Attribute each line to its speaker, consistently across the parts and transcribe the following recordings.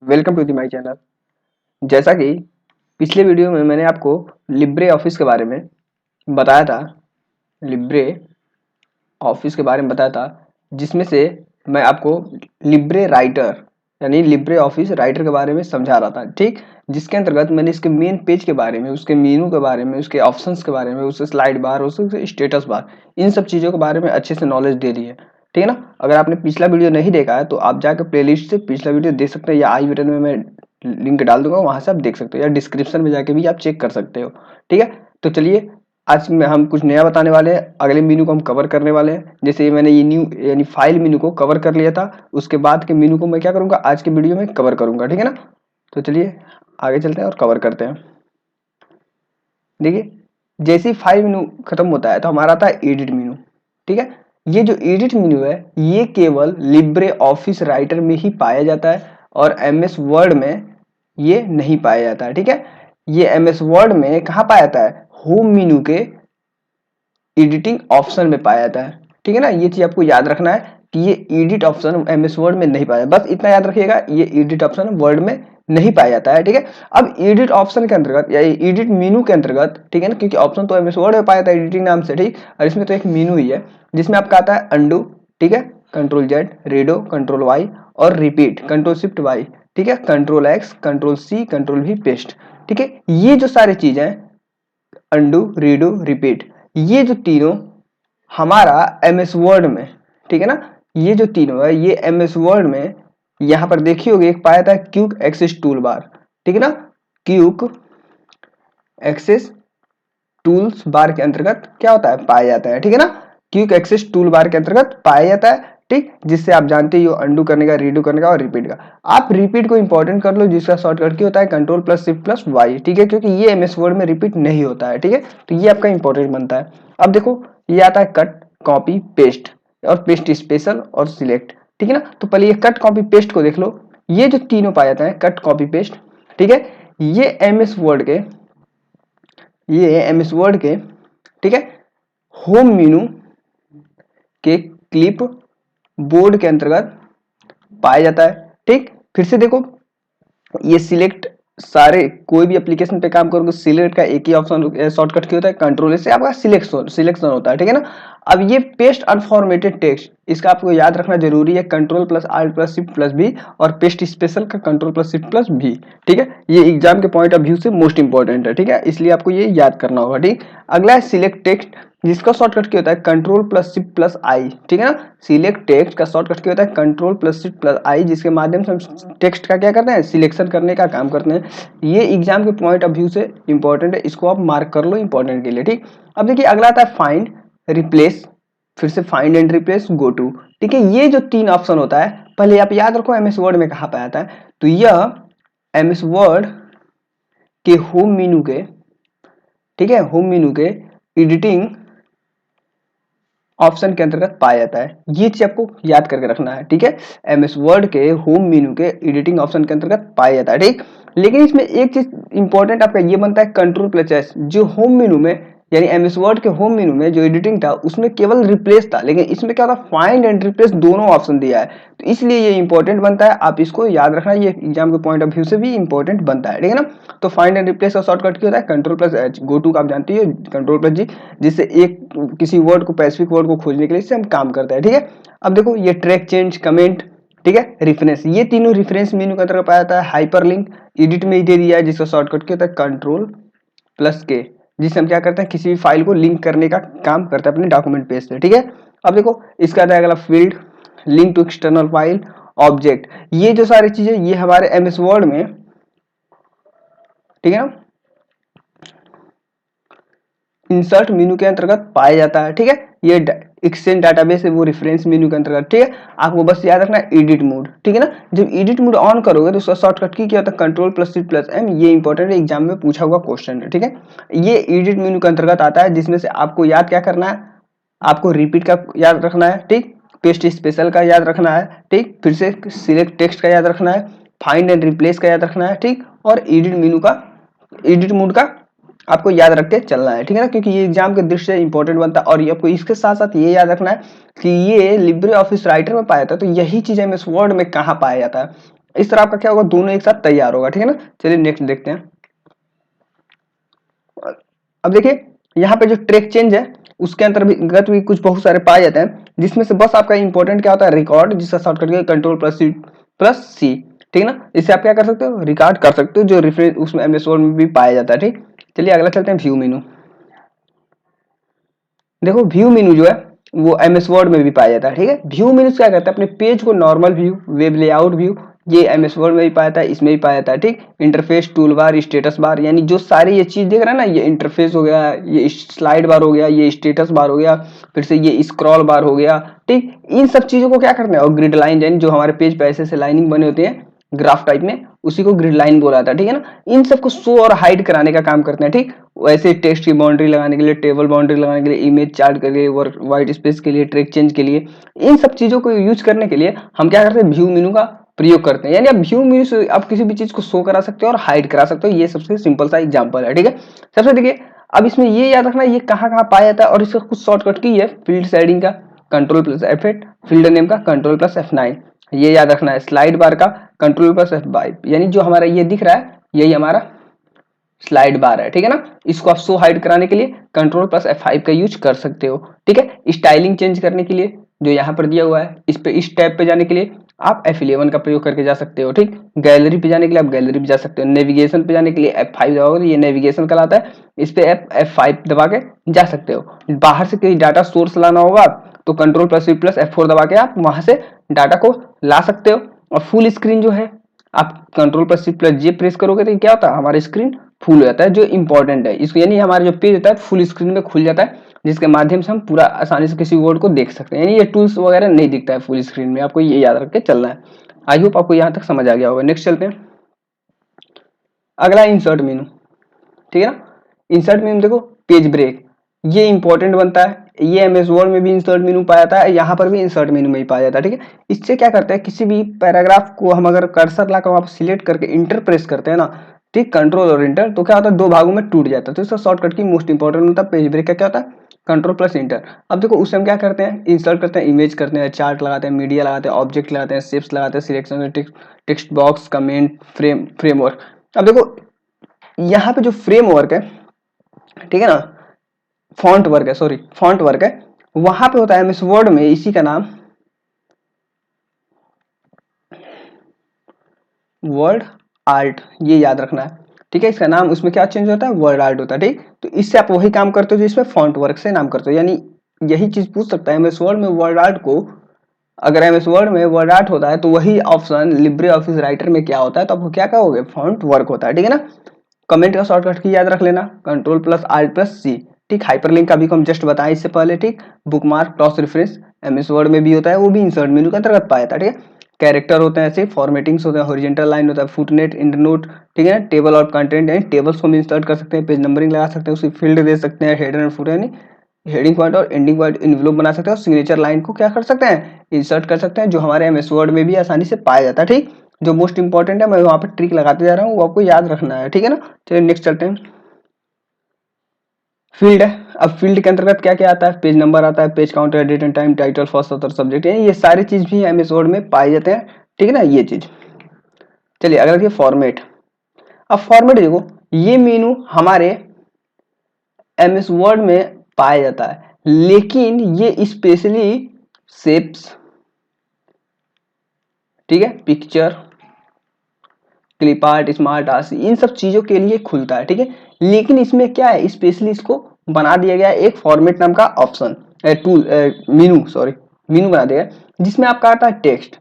Speaker 1: Welcome to the my channel. जैसा कि पिछले वीडियो में मैंने आपको लिब्रे ऑफिस के बारे में बताया था, लिब्रे ऑफिस के बारे में बताया था, जिसमें से मैं आपको लिब्रे राइटर यानी लिब्रे ऑफिस राइटर के बारे में समझा रहा था। ठीक, जिसके अंतर्गत मैंने इसके मेन पेज के बारे में, उसके मेनू के बारे में, उसके ऑप्शंस के बारे में, उसके स्लाइड बार, उसके स्टेटस बार, इन सब चीज़ों के बारे में अच्छे से नॉलेज दे दी है। ठीक है ना। अगर आपने पिछला वीडियो नहीं देखा है तो आप जाकर प्लेलिस्ट से पिछला वीडियो देख सकते हैं, या आई बटन में मैं लिंक डाल दूंगा, वहां से आप देख सकते हो, या डिस्क्रिप्शन में जाके भी आप चेक कर सकते हो। ठीक है, तो चलिए आज में हम कुछ नया बताने वाले हैं। अगले मेनू को हम कवर करने वाले हैं। जैसे मैंने ये न्यू यानी फाइल मेनू को कवर कर लिया था, उसके बाद के मेनू को मैं क्या करूंगा, आज के वीडियो में कवर करूंगा। ठीक है ना। तो चलिए आगे चलते हैं और कवर करते हैं। देखिए, जैसे ही फाइल मेनू खत्म होता है तो हमारा आता है एडिट मेनू। ठीक है, ये जो एडिट मेनू है ये केवल लिब्रे ऑफिस राइटर में ही पाया जाता है और एमएस वर्ड में ये नहीं पाया जाता है। ठीक है, ये एमएस वर्ड में कहाँ पाया जाता है, होम मेनू के एडिटिंग ऑप्शन में पाया जाता है। ठीक है ना, ये चीज आपको याद रखना है कि ये एडिट ऑप्शन एमएस वर्ड में नहीं पाया, बस इतना याद रखिएगा, ये एडिट ऑप्शन वर्ड में नहीं पाया जाता है। ठीक है, अब एडिट ऑप्शन के अंतर्गत या एडिट मेनू के अंतर्गत, ठीक है ना, क्योंकि ऑप्शन तो एमएस वर्ड में पाया जाता है एडिटिंग नाम से। ठीक, और इसमें तो एक मेनू ही है जिसमें आपका आता है अंडू, ठीक है, control Z, redo, control Y और रिपीट, कंट्रोल शिफ्ट वाई, ठीक है, control X, control C, control V, paste. ठीक है, ये जो सारी चीजें अंडू, रीडू, रिपीट, ये जो तीनों हमारा एमएस वर्ड में, ठीक है ना, ये जो तीनों है ये एमएस वर्ड में यहां पर देखिए होगे, एक पाया था क्यूक एक्सेस टूल बार। ठीक है ना, क्यूक एक्सेस टूल्स बार के अंतर्गत क्या होता है, पाया जाता है। ठीक है ना, क्विक एक्सेस टूल बार के अंतर्गत पाया जाता है। ठीक, जिससे आप जानते ही हो अंडू करने का, रीडू करने का और रिपीट का। आप रिपीट को इंपॉर्टेंट कर लो, जिसका शॉर्टकट की होता है control plus shift plus Y. ठीक है, क्योंकि ये एमएस वर्ड में रिपीट नहीं होता है। ठीक है, तो ये आपका इंपॉर्टेंट बनता है। अब देखो, ये आता है कट, कॉपी, पेस्ट और पेस्ट स्पेशल और सिलेक्ट। ठीक है ना, तो पहले ये कट कॉपी पेस्ट को देख लो। ये जो तीनों पाए जाते हैं कट कॉपी पेस्ट, ठीक है, ये एमएस वर्ड के, ये एमएस वर्ड के, ठीक है, होम मेनू के क्लिप बोर्ड के अंतर्गत पाया जाता है। ठीक, फिर से देखो, ये सिलेक्ट, सारे कोई भी एप्लीकेशन पे काम करोगे सिलेक्ट का एक ही ऑप्शन शॉर्टकट क्या होता है, कंट्रोल से आपका सिलेक्शन होता है। ठीक है ना, अब ये पेस्ट अनफॉर्मेटेड टेक्स्ट, इसका आपको याद रखना जरूरी है, control plus alt plus shift plus B और पेस्ट स्पेशल का control plus shift plus B. ठीक है, ये एग्जाम के पॉइंट ऑफ व्यू से मोस्ट इंपॉर्टेंट है। ठीक है, इसलिए आपको ये याद करना होगा। ठीक, अगला है सिलेक्ट टेक्स्ट, जिसका शॉर्टकट क्या होता है, कंट्रोल प्लस शिफ्ट प्लस आई। ठीक है ना, सिलेक्ट टेक्स्ट का शॉर्टकट क्या होता है, कंट्रोल प्लस शिफ्ट प्लस आई, जिसके माध्यम से हम टेक्स्ट का क्या करते हैं, सिलेक्शन करने का काम करते हैं। ये एग्जाम के पॉइंट ऑफ व्यू से इंपॉर्टेंट है, इसको आप मार्क कर लो इंपॉर्टेंट के लिए। ठीक, अब देखिए अगला आता है फाइंड, रिप्लेस, फिर से find and replace, go to. ठीक है, ये जो तीन ऑप्शन होता है, पहले आप याद रखो एमएस वर्ड में कहाँ पे आता है, तो यह एमएस वर्ड के होम मेनू के, ठीक है, होम मेनू के एडिटिंग ऑप्शन के अंतर्गत पाया जाता है। ये चीज आपको याद करके रखना है। ठीक है, एमएस वर्ड के होम मेनू के एडिटिंग ऑप्शन के अंतर्गत पाया जाता है। ठीक, लेकिन इसमें एक चीज इंपॉर्टेंट आपका ये बनता है, कंट्रोल प्लस एस, जो होम मेनू में यानी एमएस वर्ड के होम मेनू में जो एडिटिंग था उसमें केवल रिप्लेस था, लेकिन इसमें क्या था, फाइंड एंड रिप्लेस दोनों ऑप्शन दिया है, तो इसलिए ये इंपॉर्टेंट बनता है। आप इसको याद रखना, ये एग्जाम के पॉइंट ऑफ व्यू से भी इंपॉर्टेंट बनता है। ठीक है ना, तो फाइंड एंड रिप्लेस का शॉर्टकट क्या होता है, control plus H, go to का आप जानते हो, कंट्रोल प्लस जी, जिससे एक किसी वर्ड को, स्पेसिफिक वर्ड को खोजने के लिए इससे हम काम करते हैं। ठीक है, अब देखो ये ट्रैक चेंज, कमेंट, ठीक है, रेफरेंस, ये तीनों रेफरेंस मेनू के अंतर्गत पाया जाता है। हाइपर लिंक एडिट में ही दे दिया है, जिसका शॉर्टकट क्या होता है, कंट्रोल प्लस के, जिससे हम क्या करते हैं, किसी भी फाइल को लिंक करने का काम करते हैं अपने डॉक्यूमेंट पेज से। ठीक है, अब देखो इसका आता है अगला field, link to external file, object, ये जो सारी चीजें ये हमारे एमएस वर्ड में, ठीक है ना, इंसर्ट मेनू के अंतर्गत पाया जाता है। ठीक है, ये एक्सचेंज डाटाबेस है वो रेफरेंस मेनू के अंतर्गत। ठीक है, आपको बस याद रखना है एडिट मोड। ठीक है ना, जब एडिट मोड ऑन करोगे तो उसका शॉर्टकट की क्या होता है, control plus shift plus M, ये इंपॉर्टेंट है, एग्जाम में पूछा हुआ क्वेश्चन है। ठीक है, ये एडिट मेनू के अंतर्गत आता है, जिसमें से आपको याद क्या करना है, आपको रिपीट का याद रखना है। ठीक, पेस्ट स्पेशल का याद रखना है। ठीक, फिर से सिलेक्ट टेक्स्ट का याद रखना है, फाइंड एंड रिप्लेस का याद रखना है। ठीक, और एडिट मेनू का, एडिट मोड का आपको याद रख के चलना है। ठीक है ना, क्योंकि ये एग्जाम के दृष्टि से इंपॉर्टेंट बनता है। और ये आपको इसके साथ साथ ये याद रखना है कि ये लिब्रे ऑफिस राइटर में पाया जाता है, तो यही चीज एमएस वर्ड में कहाँ पाया जाता है, इस तरह आपका क्या होगा, दोनों एक साथ तैयार होगा, ठीक है ना। चलिए नेक्स्ट देखते हैं। अब देखिए यहाँ पे जो ट्रैक चेंज है उसके अंतर्गत भी कुछ बहुत सारे पाए जाते हैं, जिसमें से बस आपका इंपॉर्टेंट क्या होता है, रिकॉर्ड, जिसका शॉर्टकट कंट्रोल प्लस सी, ठीक है ना। इससे आप क्या कर सकते हो, रिकॉर्ड कर सकते हो, जो रेफरेंस उसमें एमएस वर्ड में भी पाया जाता है, ठीक। चलिए अगला चलते हैं, व्यू मेनू। देखो व्यू मेनू जो है वो एमएस वर्ड में भी पाया जाता है, ठीक है। व्यू मेनू क्या करता है, अपने पेज को normal view, web layout view, ये एमएस वर्ड में भी पाया जाता है, इसमें भी पाया जाता है, ठीक। Interface, tool bar, status bar, यानी जो सारी ये चीज देख रहा है ना, ये इंटरफेस हो गया, ये स्लाइड बार हो गया, ये स्टेटस बार हो गया, फिर से ये स्क्रॉल बार हो गया, ठीक। इन सब चीजों को क्या करना है, और ग्रिड लाइन, यानी जो हमारे पेज पे ऐसे लाइनिंग बने होते हैं ग्राफ टाइप में, उसी को ग्रिड लाइन बोला जाता है, ठीक है ना। इन सबको शो और हाइड कराने का काम करते हैं, ठीक। वैसे टेक्स्ट की बाउंड्री लगाने के लिए, टेबल बाउंड्री लगाने के लिए, इमेज चार्ट के लिए, व्हाइट स्पेस के लिए, ट्रैक चेंज के लिए, इन सब चीजों को यूज करने के लिए हम क्या करते हैं, व्यू मेनू का प्रयोग करते हैं। यानी आप व्यू मेनू से आप किसी भी चीज को शो करा सकते हो और हाइड करा सकते हो। ये सबसे सिंपल सा एग्जांपल है, ठीक है। सबसे देखिए अब इसमें ये याद रखना ये कहाँ कहाँ पाया जाता है, और इसका कुछ शॉर्टकट की है, फील्ड शेडिंग का control plus F8, field name का कंट्रोल प्लस F9, ये याद रखना है। स्लाइड बार का कंट्रोल प्लस F5, यानी जो हमारा ये दिख रहा है यही हमारा स्लाइड बार है, ठीक है ना। इसको आप शो हाइड कराने के लिए कंट्रोल प्लस F5 का यूज कर सकते हो, ठीक है। स्टाइलिंग चेंज करने के लिए जो यहाँ पर दिया हुआ है, इस पे इस टैब पे जाने के लिए आप F11 का प्रयोग करके जा सकते हो, ठीक। गैलरी पे जाने के लिए आप गैलरी पे जा सकते हो। नेविगेशन पे जाने के लिए F5 दबाओगे तो ये नेविगेशन कहलाता है, इस पे F5 दबा के जा सकते हो। बाहर से कोई डाटा सोर्स लाना होगा तो कंट्रोल प्लस F4 दबा के आप वहां से डाटा को ला सकते हो। और फुल स्क्रीन जो है आप कंट्रोल प्लस J प्रेस करोगे तो क्या होता है, हमारी स्क्रीन फुल हो जाता है, जो इंपॉर्टेंट है इसको, यानी हमारा जो पेज होता है फुल स्क्रीन में खुल जाता है, जिसके माध्यम से हम पूरा आसानी से किसी वर्ड को देख सकते हैं। यानी ये टूल्स वगैरह नहीं दिखता है फुल स्क्रीन में, आपको ये याद रख के चलना है। आई होप आपको यहाँ तक समझ आ गया होगा। नेक्स्ट चलते हैं, अगला इंसर्ट मेनू, ठीक है ना। इंसर्ट मेनू देखो, पेज ब्रेक, ये इंपॉर्टेंट बनता है, ये एमएस वर्ड में भी इंसर्ट मेनू पाया जाता है, यहाँ पर भी इंसर्ट मेनू में ही पाया जाता है, ठीक है। इससे क्या करते हैं, किसी भी पैराग्राफ को हम अगर कर्सर लाकर वहां पर सिलेक्ट करके इंटर प्रेस करते हैं ना, ठीक, कंट्रोल और इंटर, तो क्या होता है, दो भागों में टूट जाता है। तो इसका शॉर्टकट की मोस्ट इंपॉर्टेंट होता है पेज ब्रेक का क्या होता है, कंट्रोल प्लस इंटर। अब देखो उससे हम क्या करते हैं, इंसर्ट करते हैं, इमेज करते हैं, चार्ट लगाते हैं, मीडिया लगाते हैं, ऑब्जेक्ट लगाते हैं, शेप्स लगाते हैं, selection, text box, comment, framework. अब देखो यहाँ पे जो फ्रेमवर्क है, ठीक है ना, फॉन्ट वर्क है, सॉरी फॉन्ट वर्क है, वहां पे होता है एमएस वर्ड में, इसी का नाम वर्ड आर्ट, ये याद रखना है, ठीक है। इसका नाम उसमें क्या चेंज होता है, वर्ड आर्ट होता है, ठीक। तो इससे आप वही काम करते हो जो इसमें फॉन्ट वर्क से नाम करते हो, यानी यही चीज पूछ सकता है एमएस वर्ड में वर्ड आर्ट को, अगर एमएस वर्ड में वर्ड आर्ट होता है तो वही ऑप्शन लिब्रे ऑफिस राइटर में क्या होता है, तो आपको क्या कहोगे, फॉन्ट वर्क होता है, ठीक है ना। कमेंट का शॉर्टकट की याद रख लेना, कंट्रोल प्लस आल्ट प्लस सी, ठीक। हाइपरलिंक का भी हम जस्ट बताएं इससे पहले, ठीक। Bookmark, cross reference MS Word में भी होता है, वो भी इंसर्ट मेनू के अंतर्गत पाया था, ठीक है। कैरेक्टर होते हैं ऐसे, फॉर्मेटिंग्स होते हैं, हॉरिजॉन्टल लाइन होता है, फुटनोट, इंटरनोट, ठीक है ना। टेबल और कंटेंट यानी टेबल्स को हम इंसर्ट कर सकते हैं, पेज नंबरिंग लगा सकते हैं, उसकी फील्ड दे सकते हैं, हेडर एंड फुटर यानी हेडिंग पॉइंट और एंडिंग पॉइंट इन्वलप बना सकते हैं, और सिग्नेचर लाइन को क्या कर सकते हैं, इंसर्ट कर सकते हैं, जो हमारे एमएस वर्ड में भी आसानी से पाया जाता है, ठीक। जो मोस्ट इंपॉर्टेंट है मैं वहां पर ट्रिक लगाते जा रहा हूँ, वो आपको याद रखना है, ठीक है ना। चलिए नेक्स्ट चलते हैं, फील्ड है। अब फील्ड के अंतर्गत क्या क्या आता है, पेज नंबर आता है, page counter, date and time, title, first author, subject, ये सारी चीज भी एमएस वर्ड में पाए जाते हैं, ठीक है ना, ये चीज। चलिए अगला देखिए फॉर्मेट। अब फॉर्मेट देखो, ये मेनू हमारे एमएस वर्ड में पाया जाता है, लेकिन ये स्पेशली शेप्स, ठीक है, picture, clip art, smart art, इन सब चीजों के लिए खुलता है, ठीक है। लेकिन इसमें क्या है, स्पेशली इसको बना दिया गया है एक फॉर्मेट नाम का ऑप्शन, टूल, मेनू, सॉरी मेनू बना दिया है, जिसमें आपका आता है टेक्स्ट।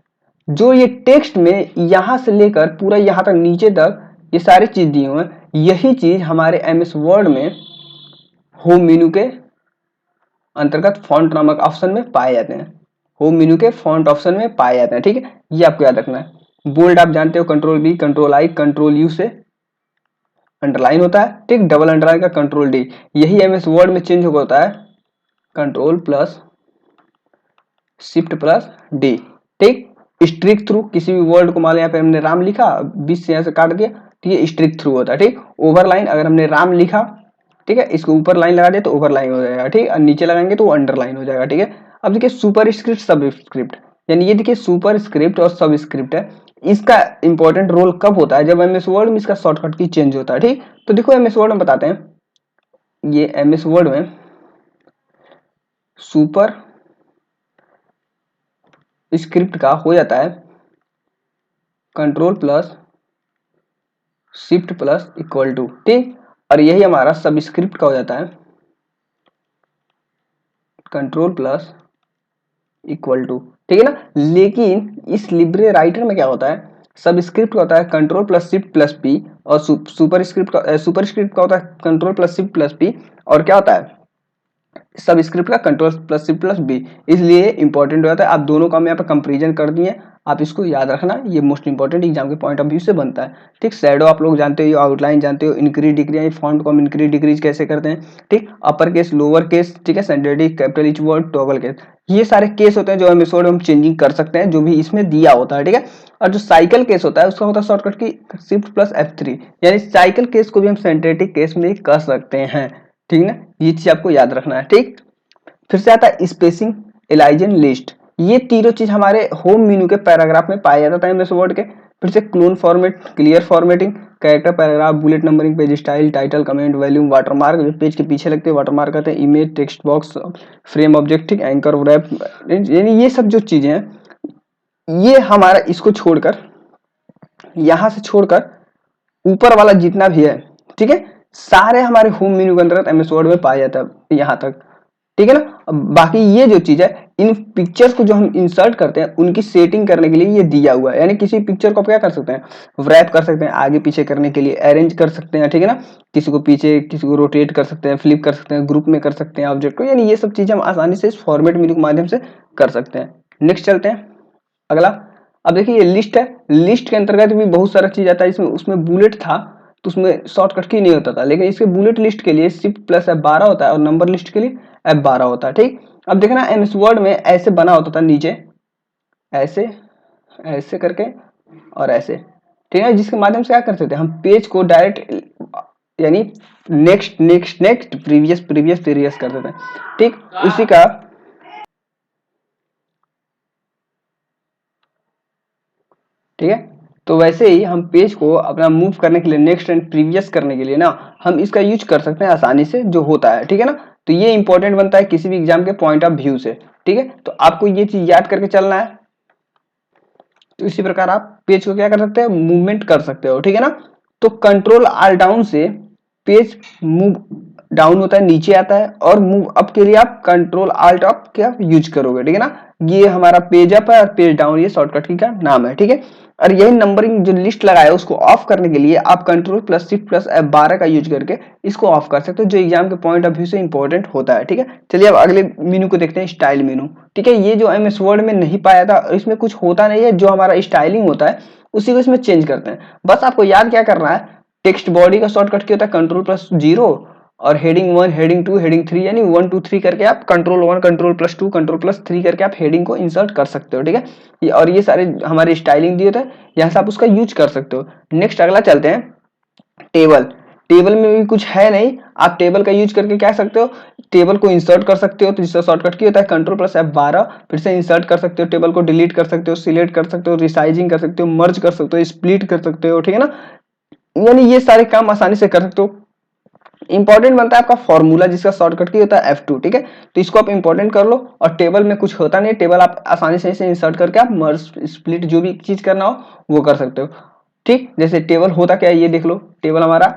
Speaker 1: जो ये टेक्स्ट में यहां से लेकर पूरा यहां तक नीचे तक ये सारी चीज दी हुई है, यही चीज हमारे एमएस वर्ड में होम मेनू के अंतर्गत फॉन्ट नामक ऑप्शन में पाए जाते हैं, होम मेनू के फॉन्ट ऑप्शन में पाए जाते हैं, ठीक है। ये आपको याद रखना है। बोल्ड आप जानते हो, control B, control I, control U से अंडरलाइन होता है, ठीक। डबल अंडरलाइन का कंट्रोल डी, यही एमएस वर्ड में चेंज होता है, control plus shift plus D, ठीक। स्ट्रिक थ्रू, किसी भी वर्ड को मान लो यहाँ पे हमने राम लिखा, 20 से यहाँ से काट दिया, तो ये स्ट्रिक थ्रू होता है, ठीक। ओवरलाइन, अगर हमने राम लिखा, ठीक है, इसको ऊपर लाइन लगा दिया तो ओवरलाइन हो जाएगा, ठीक है, और नीचे लगाएंगे तो अंडरलाइन हो जाएगा, ठीक है। अब देखिए सुपर स्क्रिप्ट, सब स्क्रिप्ट, यानी ये देखिए सुपर स्क्रिप्ट और सब स्क्रिप्ट है, इसका इंपॉर्टेंट रोल कब होता है, जब एमएस वर्ड में इसका शॉर्टकट की चेंज होता है। ठीक, तो देखो एमएस वर्ड में बताते हैं, ये एमएस वर्ड में सुपर स्क्रिप्ट का हो जाता है control plus shift plus equal to. ठीक, और यही हमारा सब स्क्रिप्ट का हो जाता है कंट्रोल प्लस इक्वल टू। ठीक है ना, लेकिन इस लिब्रे राइटर में क्या होता है, सब स्क्रिप्ट का होता है control plus shift plus P, और सुपर स्क्रिप्ट का होता है control plus shift plus P, और क्या होता है सब स्क्रिप्ट का control plus C plus B. इसलिए इंपॉर्टेंट हो जाता है। आप दोनों का मैं यहाँ पे कंपेरिजन कर दिए, आप इसको याद रखना, ये मोस्ट इंपॉर्टेंट एग्जाम के पॉइंट ऑफ व्यू से बनता है। ठीक, शैडो आप लोग जानते हो, आउटलाइन जानते हो, इंक्रीज डिक्रीज फॉन्ट को हम इंक्रीज डिक्रीज कैसे करते हैं। ठीक, अपर केस लोअर केस, ठीक है, synthetic capital each word toggle case, ये सारे केस होते हैं जो हम एपिसोड में चेंजिंग कर सकते हैं, जो भी इसमें दिया होता है। ठीक है, और जो साइकिल केस होता है उसका होता है शॉर्टकट की शिफ्ट प्लस F3, यानी साइकिल केस को भी हम सिंथेटिक केस में कर सकते हैं। ठीक ना, ये चीज आपको याद रखना है। ठीक, फिर से आता है स्पेसिंग, एलाइजन, लिस्ट, ये तीनों चीज हमारे होम मेन्यू के पैराग्राफ में पाया जाता है एमएस वर्ड के। फिर से clone format, clear formatting, character, paragraph, bullet numbering, page style, title, comment, volume, watermark, जो पेज के पीछे लगते हैं वाटरमार्क करते हैं, image, text box, frame object, ठीक, एंकर, रैप, यानी ये सब जो चीजें हैं ये हमारा इसको छोड़कर, यहां से छोड़कर ऊपर वाला जितना भी है, ठीक है, सारे हमारे होम मेन्यू के अंतर्गत एमएस वर्ड में पाया जाता है यहां तक। ठीक है ना, अब बाकी ये जो चीज है, इन पिक्चर्स को जो हम इंसर्ट करते हैं उनकी सेटिंग करने के लिए ये दिया हुआ है, यानी किसी पिक्चर को आप क्या कर सकते हैं, व्रैप कर सकते हैं आगे पीछे करने के लिए, अरेंज कर सकते हैं, ठीक है ना, किसी को पीछे किसी को रोटेट कर सकते हैं, फ्लिप कर सकते हैं, ग्रुप में कर सकते हैं ऑब्जेक्ट को, यानी ये सब चीजें हम आसानी से इस फॉर्मेट मेन्यू के माध्यम से कर सकते हैं। नेक्स्ट चलते हैं अगला। अब देखिए ये लिस्ट है, लिस्ट के अंतर्गत भी बहुत सारा चीज आता है, इसमें उसमें बुलेट था तो उसमें शॉर्टकट की नहीं होता था, लेकिन इसके बुलेट लिस्ट के लिए शिफ्ट प्लस F12 होता है और नंबर लिस्ट के लिए F12 होता है। ठीक, अब देखना एमएस वर्ड में ऐसे बना होता था, नीचे ऐसे ऐसे करके और ऐसे, ठीक है, जिसके माध्यम से क्या कर सकते हैं हम पेज को डायरेक्ट यानी next next next previous previous previous कर देते हैं। ठीक, उसी का ठीक है, तो वैसे ही हम पेज को अपना मूव करने के लिए, नेक्स्ट एंड प्रीवियस करने के लिए ना हम इसका यूज कर सकते हैं आसानी से, जो होता है। ठीक है ना, तो ये इंपॉर्टेंट बनता है किसी भी एग्जाम के पॉइंट ऑफ व्यू से। ठीक है, तो आपको ये चीज याद करके चलना है। तो इसी प्रकार आप पेज को क्या कर सकते हैं, मूवमेंट कर सकते हो। ठीक है ना, तो कंट्रोल आल डाउन से पेज मूव डाउन होता है, नीचे आता है, और मूव अप के लिए आप कंट्रोल आल्ट अप क्या यूज करोगे। ठीक है ना, ये हमारा पेज अप है और पेज डाउन ये शॉर्टकट की का नाम है। ठीक है, और यही नंबरिंग जो लिस्ट लगाया है उसको ऑफ करने के लिए आप control plus shift plus F12 का यूज करके इसको ऑफ कर सकते हो, जो एग्जाम के पॉइंट ऑफ व्यू से इंपॉर्टेंट होता है। ठीक है, चलिए अब अगले मेनू को देखते हैं, स्टाइल मेनू। ठीक है, ये जो एमएस वर्ड में नहीं पाया था, इसमें कुछ होता नहीं है, जो हमारा स्टाइलिंग होता है उसी को इसमें चेंज करते हैं। बस आपको याद क्या करना है, टेक्स्ट बॉडी का शॉर्टकट क्या होता है कंट्रोल प्लस 0, और हेडिंग 1 हेडिंग 2 हेडिंग 3, यानी 1 2 3 करके आप control 1 control plus 2 control plus 3 करके आप हेडिंग को इंसर्ट कर सकते हो। ठीक है, और ये सारे हमारे स्टाइलिंग दिए होते हैं, यहाँ से आप उसका यूज कर सकते हो। नेक्स्ट अगला चलते हैं टेबल। टेबल में भी कुछ है नहीं, आप टेबल का यूज करके क्या सकते हो, टेबल को इंसर्ट कर सकते हो, तो जिसका शॉर्टकट की होता है कंट्रोल प्लस F12, फिर से इंसर्ट कर सकते हो, टेबल को डिलीट कर सकते हो, सिलेक्ट कर सकते हो, रिसाइजिंग कर सकते हो, मर्ज कर सकते हो, स्प्लिट कर सकते हो। ठीक है ना, यानी ये सारे काम आसानी से कर सकते हो। इंपॉर्टेंट बनता है आपका फॉर्मूला, जिसका शॉर्टकट की होता है F2। ठीक है, तो इसको आप इंपॉर्टेंट कर लो, और टेबल में कुछ होता नहीं, टेबल आप आसानी से इसे इंसर्ट करके आप मर्ज स्प्लिट जो भी चीज करना हो वो कर सकते हो। ठीक, जैसे टेबल होता क्या है ये देख लो, टेबल हमारा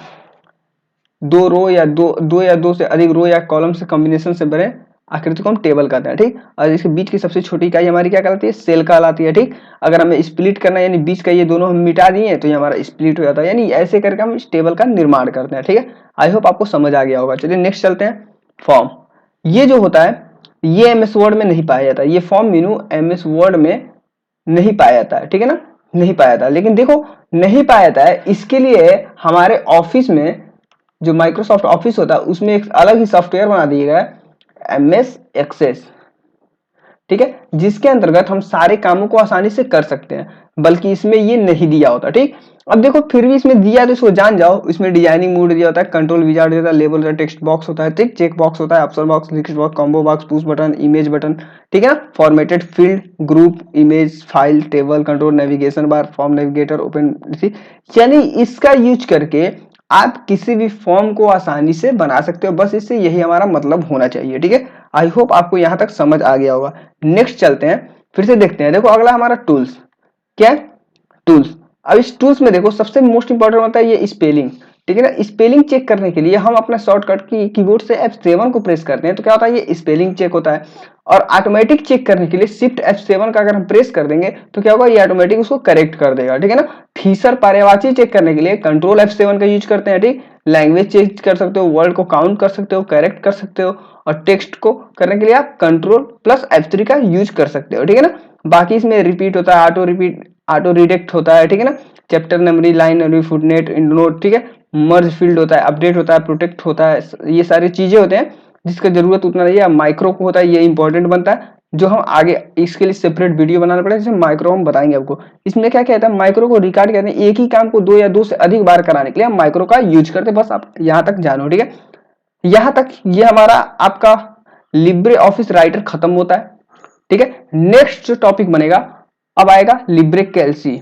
Speaker 1: दो रो या दो से अधिक रो या कॉलम से कॉम्बिनेशन से बने आकृति को हम टेबल कहते हैं। ठीक, और इसके बीच की सबसे छोटी इकाई हमारी क्या कहलाती है, सेल कहलाती है। ठीक, अगर हमें स्प्लिट करना है, यानी बीच का ये दोनों हम मिटा दिए तो ये हमारा स्प्लिट हो जाता है, यानी ऐसे करके हम इस टेबल का निर्माण करते हैं। ठीक है, आई होप आपको समझ आ गया होगा। चलिए नेक्स्ट चलते हैं, फॉर्म। ये जो होता है ये एमएस वर्ड में नहीं पाया जाता, ये फॉर्म मेनू एमएस वर्ड में नहीं पाया जाता है। ठीक है ना, नहीं पाया जाता, लेकिन देखो नहीं पाया जाता है, इसके लिए हमारे ऑफिस में जो माइक्रोसॉफ्ट ऑफिस होता है उसमें एक अलग ही सॉफ्टवेयर बना दिया गया है, MS एक्सेस। ठीक है, जिसके अंतर्गत हम सारे कामों को आसानी से कर सकते हैं, बल्कि इसमें ये नहीं दिया होता। ठीक, अब देखो फिर भी इसमें दिया तो इसको जान जाओ। इसमें डिजाइनिंग मोड दिया होता है, कंट्रोल विजार्ड दिया होता है, लेबल होता है, टेक्स्ट बॉक्स होता है, ठीक, चेक बॉक्स होता है, option box, list box, combo box, push button, image button, ठीक है ना, formatted field, group, image, file, table, control, navigation bar, form navigator, open, यानी इसका यूज करके आप किसी भी फॉर्म को आसानी से बना सकते हो। बस इससे यही हमारा मतलब होना चाहिए। ठीक है, आई होप आपको यहां तक समझ आ गया होगा। नेक्स्ट चलते हैं, फिर से देखते हैं। देखो अगला हमारा टूल्स, क्या है, टूल्स। अब इस टूल्स में देखो सबसे मोस्ट इंपॉर्टेंट होता है ये स्पेलिंग। ठीक है ना, स्पेलिंग चेक करने के लिए हम अपना शॉर्टकट की कीबोर्ड से F7 को प्रेस करते हैं तो क्या होता है, ये स्पेलिंग चेक होता है। और ऑटोमेटिक चेक करने के लिए शिफ्ट F7 का अगर हम प्रेस कर देंगे तो क्या होगा, ये ऑटोमेटिक उसको करेक्ट कर देगा। ठीक है ना, थीसर पर्यायवाची चेक करने के लिए कंट्रोल F7 का यूज करते हैं। ठीक, लैंग्वेज चेक कर सकते हो, वर्ड को काउंट कर सकते हो, करेक्ट कर सकते हो, और टेक्स्ट को करने के लिए आप कंट्रोल प्लस F3 का यूज कर सकते हो। ठीक है ना, बाकी इसमें रिपीट होता है, ऑटो रिपीट, ऑटो रिडेक्ट होता है। ठीक है ना, चैप्टर नंबरी, लाइन नंबरी, फुटनोट, इंडनोट, ठीक है, मर्ज फील्ड होता है, अपडेट होता है, प्रोटेक्ट होता है, ये सारी चीजें होते हैं जिसका जरूरत उतना नहीं है। माइक्रो को होता है, ये इंपॉर्टेंट बनता है, जो हम आगे इसके लिए सेपरेट वीडियो बनाना पड़ेगा, जैसे माइक्रो हम बताएंगे आपको। इसमें क्या कहता है, माइक्रो को रिकॉर्ड कहते हैं, एक ही काम को 2 या 2 से अधिक बार कराने के लिए हम माइक्रो का यूज करते हैं। बस आप यहां तक जानो। ठीक है, यहां तक ये हमारा आपका लिब्रे ऑफिस राइटर खत्म होता है। ठीक है, नेक्स्ट जो टॉपिक बनेगा अब आएगा लिब्रे कैल्सी।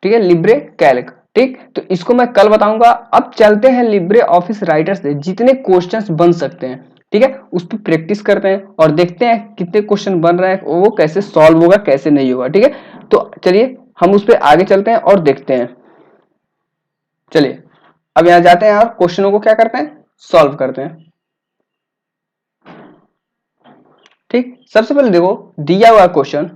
Speaker 1: ठीक है, लिब्रे कैल्क। ठीक, तो इसको मैं कल बताऊंगा। अब चलते हैं लिब्रे ऑफिस राइटर से जितने क्वेश्चंस बन सकते हैं, ठीक है, उस पर प्रैक्टिस करते हैं और देखते हैं कितने क्वेश्चन बन रहे हैं, वो कैसे सॉल्व होगा, कैसे नहीं होगा। ठीक है, तो चलिए हम उस पर आगे चलते हैं और देखते हैं। चलिए अब यहां जाते हैं और क्वेश्चनों को क्या करते हैं, सॉल्व करते हैं। ठीक, सबसे पहले देखो दिया हुआ क्वेश्चन,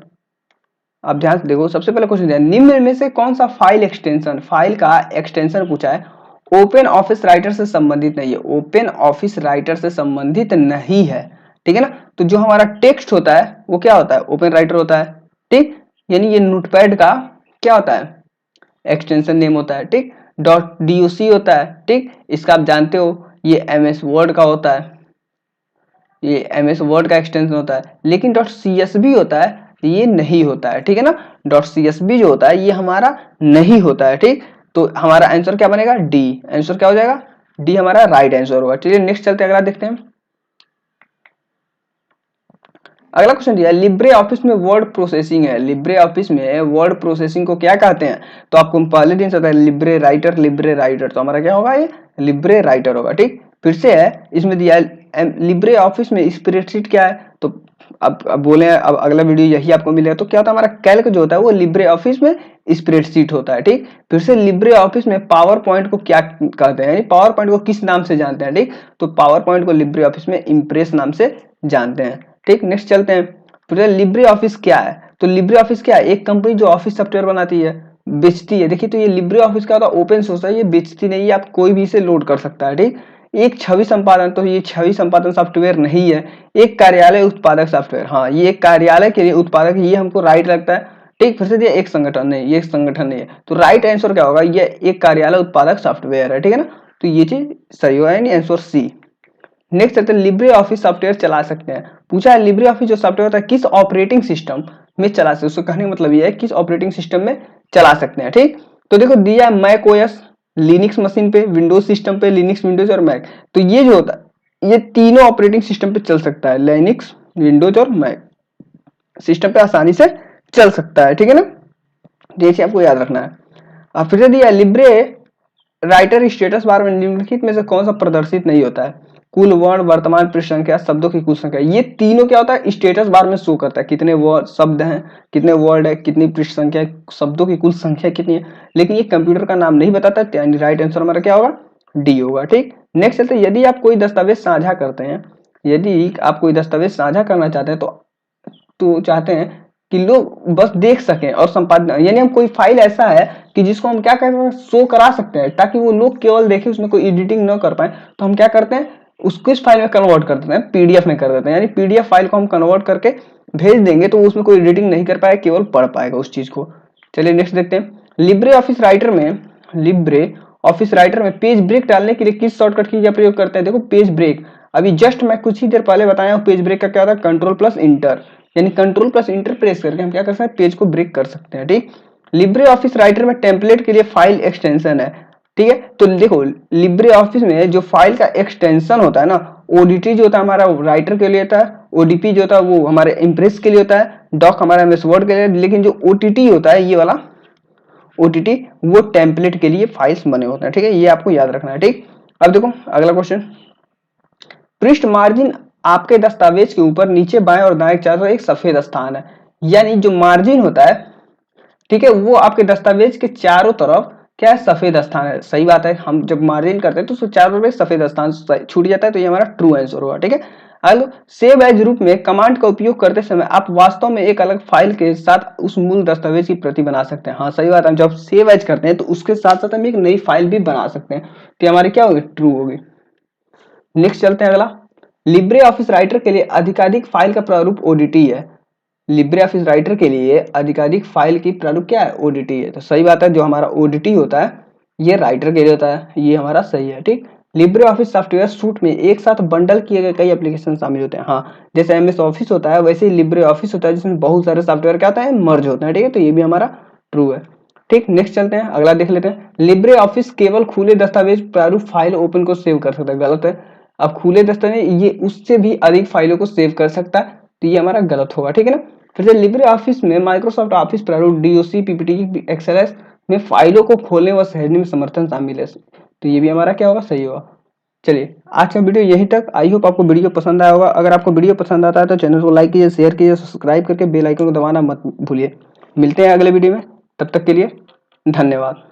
Speaker 1: अब ध्यान से देखो। सबसे पहले क्वेश्चन दिया, निम्न में से कौन सा फाइल एक्सटेंशन, फाइल का एक्सटेंशन पूछा है, ओपन ऑफिस राइटर से संबंधित नहीं है, ओपन ऑफिस राइटर से संबंधित नहीं है। ठीक है ना, तो जो हमारा टेक्स्ट होता है वो क्या होता है, ओपन राइटर होता है। ठीक, यानी ये नोटपैड का क्या होता है, एक्सटेंशन नेम होता है। ठीक, .doc होता है। ठीक, इसका आप जानते हो ये MS वर्ड का होता है, ये MS वर्ड का एक्सटेंशन होता है। लेकिन .csv होता है, ये नहीं होता है। ठीक है ना, .csv जो होता है ये हमारा नहीं होता है। ठीक, तो हमारा आंसर क्या बनेगा, डी। आंसर क्या हो जाएगा, डी हमारा राइट आंसर होगा। चलिए नेक्स्ट चलते हैं, अगला देखते हैं। अगला क्वेश्चन दिया, लिब्रे ऑफिस में वर्ड प्रोसेसिंग है, लिब्रे ऑफिस में वर्ड प्रोसेसिंग को क्या कहते हैं, तो आपको पहले दिन से पता है लिब्रे राइटर, लिब्रे राइटर, तो हमारा क्या होगा, ये लिब्रे राइटर होगा। ठीक, फिर से है, इसमें दिया लिब्रे ऑफिस में स्प्रेडशीट क्या है, तो अब बोले अब अगला वीडियो यही आपको मिलेगा। तो क्या होता है, हमारा कैल्क जो होता है वो लिब्रे ऑफिस में स्प्रेडशीट होता है। ठीक, फिर से लिब्रे ऑफिस में पावर पॉइंट को क्या कहते हैं, पावर पॉइंट को किस नाम से जानते हैं। ठीक, तो पावर पॉइंट को लिब्रे ऑफिस में इम्प्रेस नाम से जानते हैं। ठीक, नेक्स्ट चलते हैं। तो लिब्रे ऑफिस क्या है, तो लिब्रे ऑफिस क्या है, एक कंपनी जो ऑफिस सॉफ्टवेयर बनाती है, बेचती है। देखिए, तो ये लिब्रे ऑफिस का होता है ओपन सोर्स है, ये बेचती नहीं है, आप कोई भी इसे लोड कर सकता है। ठीक, एक छवि संपादन, तो ये छवि संपादन सॉफ्टवेयर नहीं है, एक कार्यालय उत्पादक सॉफ्टवेयर। हाँ, ये एक कार्यालय के लिए उत्पादक, ये हमको राइट लगता है। ठीक, फिर से दिया एक संगठन नहीं, ये संगठन नहीं है, तो राइट आंसर क्या होगा, ये एक कार्यालय उत्पादक सॉफ्टवेयर है। ठीक है ना, तो ये चीज सही होगा, यानी आंसर सी। नेक्स्ट चलते हैं, लिब्रे ऑफिस सॉफ्टवेयर चला सकते हैं। पूछा है लिब्रे ऑफिस जो सॉफ्टवेयर होता है किस ऑपरेटिंग सिस्टम में चला सकते हैं, उसको कहने का मतलब ये है किस ऑपरेटिंग सिस्टम में चला सकते हैं। ठीक, तो देखो दिया है मैक ओएस, लिनक्स मशीन पे, विंडोज सिस्टम पे, लिनक्स, विंडोज और मैक। तो ये जो होता है ये तीनों ऑपरेटिंग सिस्टम पे चल सकता है, लिनक्स, विंडोज और मैक सिस्टम पे आसानी से चल सकता है। ठीक है ना, देखिए आपको याद रखना है। अब फिर से दिया लिब्रे राइटर स्टेटस बार में निम्नलिखित में से कौन सा प्रदर्शित नहीं होता है, कुल वर्ण, वर्तमान पृष्ठ संख्या, शब्दों की कुल संख्या। ये तीनों क्या होता है, स्टेटस बार में शो करता है, कितने वर्ड शब्द हैं, कितने वर्ड है, कितनी पृष्ठ संख्या, शब्दों की कुल संख्या कितनी है, लेकिन ये कंप्यूटर का नाम नहीं बताता, यानी राइट आंसर हमारा क्या होगा, डी होगा। ठीक, नेक्स्ट चलते हैं, यदि आप कोई दस्तावेज साझा करते हैं, यदि आप कोई दस्तावेज साझा करना चाहते हैं तो चाहते हैं कि लोग बस देख सकें और संपादन, यानी हम कोई फाइल ऐसा है कि जिसको हम क्या करते हैं, शो करा सकते हैं ताकि वो लोग केवल देखें, उसमें कोई एडिटिंग ना कर पाए, तो हम क्या करते हैं, उसको इस फाइल में कन्वर्ट कर देते हैं, पीडीएफ में कर देते हैं, यानी पीडीएफ फाइल को हम कन्वर्ट करके भेज देंगे तो उसमें कोई एडिटिंग नहीं कर पाएगा, केवल पढ़ पाएगा उस चीज को। चलिए नेक्स्ट देखते हैं, लिब्रे ऑफिस राइटर में, लिब्रे ऑफिस राइटर में पेज ब्रेक डालने के लिए किस शॉर्टकट की क्या प्रयोग करते हैं। देखो पेज ब्रेक, अभी जस्ट मैं कुछ ही देर पहले बताया हूँ पेज ब्रेक का क्या होता है, कंट्रोल प्लस इंटर, यानी कंट्रोल प्लस इंटर प्रेस करके हम क्या कर सकते हैं, पेज को ब्रेक कर सकते हैं। ठीक, लिब्रे ऑफिस राइटर में टेम्पलेट के लिए फाइल एक्सटेंशन है। ठीक है, तो देखो लिब्रे ऑफिस में जो फाइल का एक्सटेंशन होता है ना, ओडीटी जो होता है हमारा राइटर के लिए होता है, ओडीपी जो होता है वो हमारे इम्प्रेस के लिए होता है, डॉक हमारा एमएस वर्ड के लिए, लेकिन जो ओटीटी होता है ये वाला ओटीटी वो टेम्पलेट के लिए फाइल्स बने होते हैं। ठीक है, ये आपको याद रखना है। ठीक, अब देखो अगला क्वेश्चन, पृष्ठ मार्जिन आपके दस्तावेज के ऊपर नीचे बाएं और दाएं चारों एक सफेद स्थान है, यानी जो मार्जिन होता है, ठीक है, वो आपके दस्तावेज के चारों तरफ क्या है, सफेद स्थान है। सही बात है, हम जब मार्जिन करते हैं तो उसके चारों तरफ सफेद स्थान छूट जाता है, तो ये हमारा ट्रू आंसर होगा। ठीक है, अगला सेव एज रूप में कमांड का उपयोग करते समय आप वास्तव में एक अलग फाइल के साथ उस मूल दस्तावेज की प्रति बना सकते हैं। हाँ सही बात है, जब सेव एज करते हैं तो उसके साथ साथ हम एक नई फाइल भी बना सकते हैं, तो हमारी क्या होगी, ट्रू होगी। नेक्स्ट चलते हैं अगला, लिब्रे ऑफिस राइटर के लिए अधिकाधिक फाइल का प्रारूप ओडीटी है। लिब्रे ऑफिस राइटर के लिए अधिकाधिक फाइल की प्रारूप क्या है, ओडीटी है। तो सही बात है, जो हमारा ओडीटी होता है ये राइटर के लिए होता है, ये हमारा सही है। ठीक, लिब्रे ऑफिस सॉफ्टवेयर सूट में एक साथ बंडल किए गए कई एप्लीकेशन शामिल होते हैं। हाँ, जैसे एमएस ऑफिस होता है वैसे ही लिब्रे ऑफिस होता है जिसमें बहुत सारे सॉफ्टवेयर क्या होता है, मर्ज होते हैं। ठीक है, तो ये भी हमारा ट्रू है। ठीक, नेक्स्ट चलते हैं, अगला देख लेते हैं, लिब्रे ऑफिस केवल खुले दस्तावेज प्रारूप फाइल ओपन को सेव कर सकता है। गलत है, अब खुले दस्तावेज ये उससे भी अधिक फाइलों को सेव कर सकता है, तो ये हमारा गलत होगा। ठीक है ना, फिर से लिब्रे ऑफिस में माइक्रोसॉफ्ट ऑफिस प्रारूप डीओसी पीपीटी एक्सएलएस में फाइलों को खोलने व सहेजने में समर्थन शामिल है, तो ये भी हमारा क्या होगा, सही होगा। चलिए आज का वीडियो यहीं तक, आई होप आपको वीडियो पसंद आया होगा। अगर आपको वीडियो पसंद आता है तो चैनल को लाइक कीजिए, शेयर कीजिए, सब्सक्राइब करके बेल आइकन को दबाना मत भूलिए। मिलते हैं अगले वीडियो में, तब तक के लिए धन्यवाद।